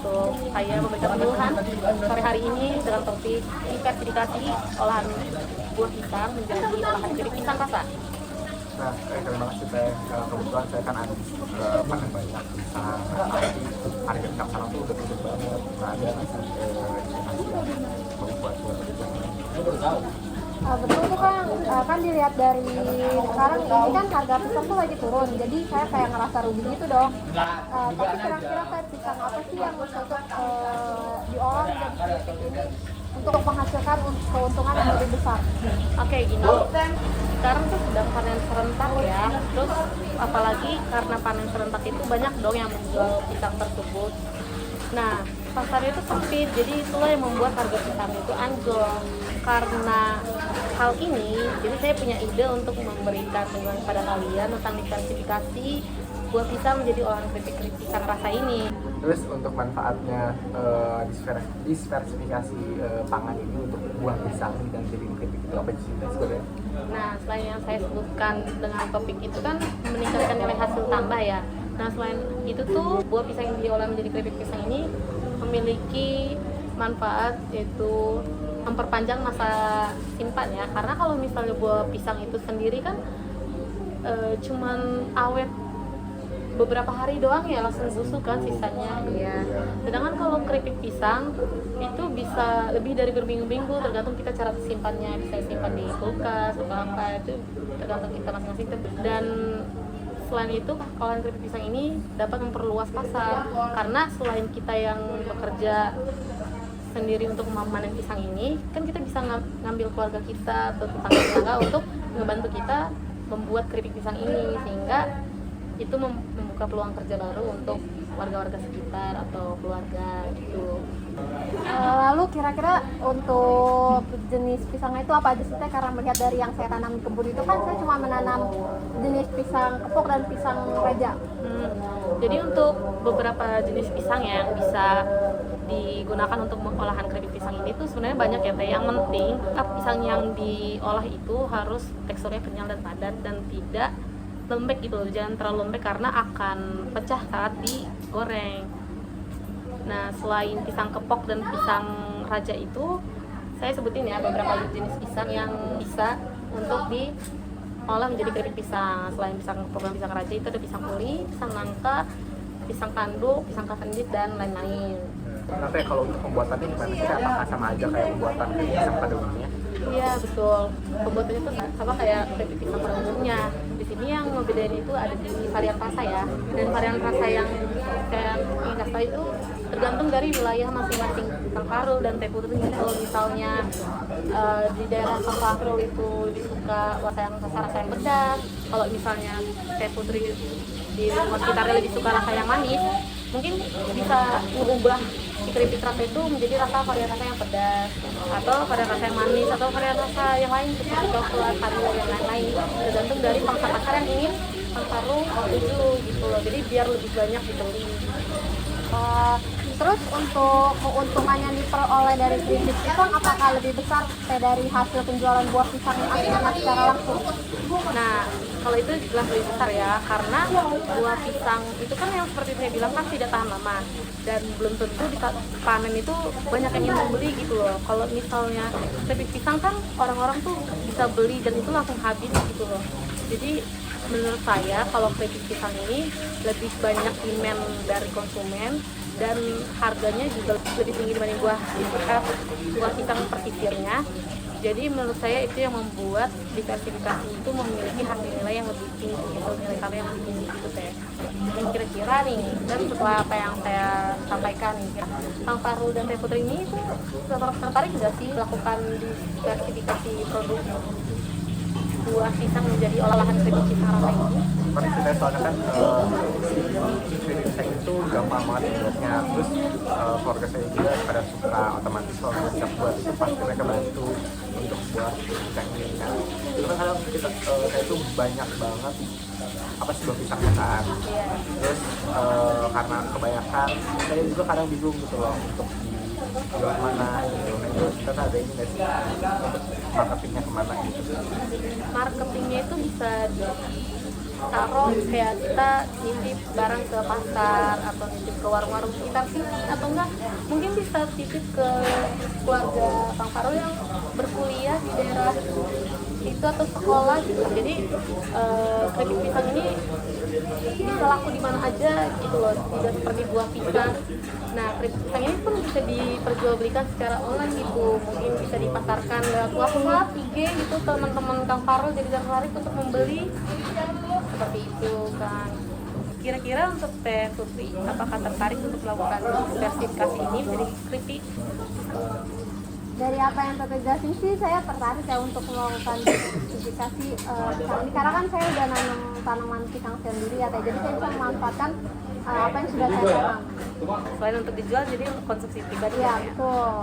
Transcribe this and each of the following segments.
untuk saya memberikan penyuluhan sore hari ini dengan topik diversifikasi olahan buah pisang menjadi olahan keripik pisang rasa. Nah, terima kasih Teh. Kebetulan saya kan ada panen banyak pisang. Tapi harga pisang sekarang tuh udah turun banget. Nah, ada membuat betul tuh Kang, kan dilihat dari sekarang ini kan harga pisang tuh lagi turun, jadi saya kayak ngerasa rugi gitu dong. Tapi kira-kira kayak pisang apa sih yang cocok diolah menjadi keripik ini untuk menghasilkan keuntungan yang lebih besar? Oke, gini, sekarang tuh sedang panen serentak ya, terus apalagi karena panen serentak itu banyak dong yang menjual pisang tersebut. Nah, pasarnya itu sempit, jadi itulah yang membuat harga pisang itu anjlok. Karena hal ini, jadi saya punya ide untuk memberikan penyuluhan kepada kalian tentang diversifikasi buah pisang menjadi olahan keripik pisang rasa ini. Terus untuk manfaatnya diversifikasi pangan ini untuk buah pisang dan jadi keripik itu apa sih sebenarnya? Nah, selain yang saya sebutkan dengan topik itu kan meningkatkan nilai hasil tambah ya. Nah, selain itu tuh buah pisang yang diolah menjadi keripik pisang ini memiliki manfaat yaitu memperpanjang masa simpan ya. Karena kalau misalnya buah pisang itu sendiri kan cuman awet beberapa hari doang ya langsung busuk kan sisanya ya. Sedangkan kalau keripik pisang itu bisa lebih dari berminggu-minggu, tergantung kita cara simpannya, bisa simpan di kulkas atau apa, itu tergantung kita masing-masing. Dan selain itu olahan keripik pisang ini dapat memperluas pasar, karena selain kita yang bekerja sendiri untuk memanen pisang ini, kan kita bisa ngambil keluarga kita atau tetangga-tetangga untuk ngebantu kita membuat keripik pisang ini, sehingga itu membuka peluang kerja baru untuk warga-warga sekitar atau keluarga gitu. Lalu kira-kira untuk jenis pisangnya itu apa aja sih Teh? Karena melihat dari yang saya tanam di kebun itu kan saya cuma menanam jenis pisang kepok dan pisang raja. Jadi untuk beberapa jenis pisang yang bisa digunakan untuk olahan keripik pisang ini tuh sebenarnya banyak ya Teh. Yang penting pisang yang diolah itu harus teksturnya kenyal dan padat dan tidak lembek gitu loh, jangan terlalu lembek karena akan pecah saat digoreng. Nah, selain pisang kepok dan pisang raja itu, saya sebutin ya beberapa jenis pisang yang bisa untuk diolah menjadi keripik pisang. Selain pisang kepok dan pisang raja itu ada pisang uli, pisang nangka, pisang tanduk, pisang kavendit, dan lain-lain. Nanti kalau untuk pembuatannya gimana sih? Apakah sama aja kayak pembuatan keripik pisang pada umumnya? Iya betul, pembuatannya itu sama kayak keripik pisang pada umumnya. Di sini yang membedain itu ada di varian rasa ya, dan varian rasa yang saya ingin kasih tahu itu tergantung dari wilayah masing-masing. Kang Fahrul dan Teh Putri, kalau misalnya di daerah Kang Fahrul itu disuka rasa yang pedas, kalau misalnya Teh Putri di rumah sekitarnya lebih suka rasa yang manis, mungkin bisa mengubah si keripik rasa itu menjadi varian rasa yang pedas, atau varian rasa yang manis, atau varian rasa yang lain seperti coklat, vanila, yang lain-lain, tergantung dari pangsa pasar yang ingin Kang Fahrul tuju gitu loh. Jadi biar lebih banyak dibeli. Terus untuk keuntungan yang diperoleh dari keripik pisang apakah lebih besar dari hasil penjualan buah pisang aslinya secara langsung? Nah, kalau itu jelas lebih besar ya, karena buah pisang itu kan yang seperti saya bilang kan tidak tahan lama, dan belum tentu di panen itu banyak yang ingin membeli gitu loh. Kalau misalnya keripik pisang kan orang-orang tuh bisa beli dan itu langsung habis gitu loh. Jadi menurut saya kalau keripik pisang ini lebih banyak demand dari konsumen dan harganya juga lebih tinggi dibanding buah pisang persisirnya. Jadi menurut saya itu yang membuat diversifikasi itu memiliki hasil nilai yang lebih tinggi, atau nilai tambah yang lebih tinggi gitu Teh. Dan kira-kira nih, dan setelah apa yang saya sampaikan nih, Kang Fahrul dan Teh Putri ini itu tertarik nggak sih melakukan diversifikasi produk buah pisang menjadi olahan keripik pisang rasa ini? Seperti kita soalnya kan keripik pisang itu gampang banget buatnya. Terus keluarga saya juga pada suka, otomatis kalau kita buat itu pasti mereka bantu untuk buat pisang ini kan. Itu kan kadang kita saya itu banyak banget apa sih buah pisangnya kan. Terus karena kebanyakan saya juga kadang bingung gitu loh untuk jual mana gitu. Nah itu kita ada ini nggak sih untuk marketingnya kemana gitu? Marketingnya itu bisa taruh kayak kita nitip barang ke pasar atau nitip ke warung-warung sekitar sini, atau enggak mungkin bisa titip ke keluarga Kang Farul yang berkuliah di daerah itu atau sekolah gitu. Jadi keripik pisang ini bisa laku di mana aja gitu loh, tidak seperti buah pisang. Nah, keripik pisang ini pun bisa diperjualbelikan secara online gitu, mungkin bisa dipasarkan lewat WhatsApp, IG gitu, teman-teman Kang Farul jadi tertarik untuk membeli seperti itu kan. Kira-kira untuk Teh Putri, apakah tertarik untuk melakukan diversifikasi ini menjadi keripik? Dari apa yang Teteh jelasin sih saya tertarik ya untuk melakukan diversifikasi pisang ini, karena kan saya udah nanam tanaman pisang sendiri ya Teh, jadi saya bisa memanfaatkan apa yang sudah saya tanam. Selain untuk dijual, jadi untuk konsumsi pribadi Iya ya? betul.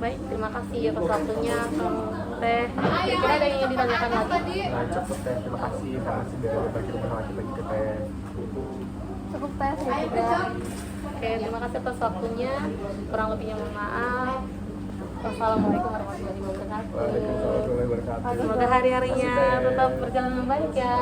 Baik, terima kasih atas waktunya Kang Teh. Kira-kira ada yang ingin ditanyakan lagi? Nah, cukup Teh, terima kasih karena sudah berbagi informasi bagi ke Teh. Cukup Teh saya juga. Oke, terima kasih atas waktunya. Kurang lebihnya mohon maaf. Wassalamualaikum warahmatullahi wabarakatuh. Waalaikumsalam warahmatullahi wabarakatuh. Semoga hari-harinya tetap berjalan dengan baik ya.